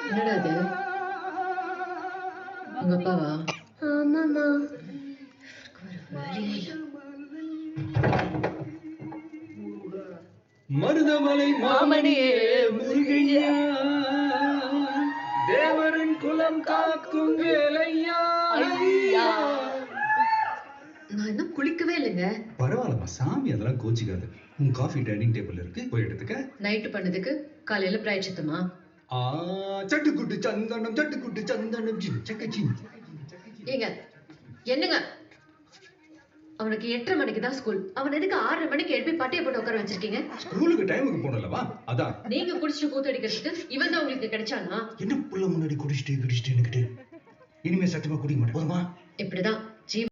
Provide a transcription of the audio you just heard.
என்னடா அது? உங்க அப்பாவா? ஆமாமா. மருதமலை மாமணியே முருகையா, தேவரின் குலம் காக்கும் வேலையா. நான் இன்னும் குளிக்கவே இல்லைங்க. பரவாயில்லம்மா சாமி, அதெல்லாம் கோச்சிக்காது. உன் காஃபி டைனிங் டேபிள் இருக்கு, போய் எடுத்துக்க. நைட்டு பண்ணதுக்கு காலையில பிராய்ச்சித்தமா? சட்டுக்குட்டு சந்தனம் சட்டுக்குட்டு சந்தனம் சின். ஏங்க என்னங்க, அவனுக்கு 8:30 மணிக்கு தான் ஸ்கூல். அவன் எதுக்கு 6:30 மணிக்கு எழுப்பி பட்டைய போட்டு உட்கார வச்சிருக்கீங்க? ஸ்கூலுக்கு டைமுக்கு போனலவா, அதான். நீங்க குடிச்சிட்டு கூத்தடிக்கிறதுக்கு இவன் தான் உங்களுக்கு கிடைச்சானா? என்ன புள்ள முன்னாடி குடிச்சிட்டு இனிமே சத்தியமா குடிக்க மாட்டேன், போதுமா? இப்படிதான்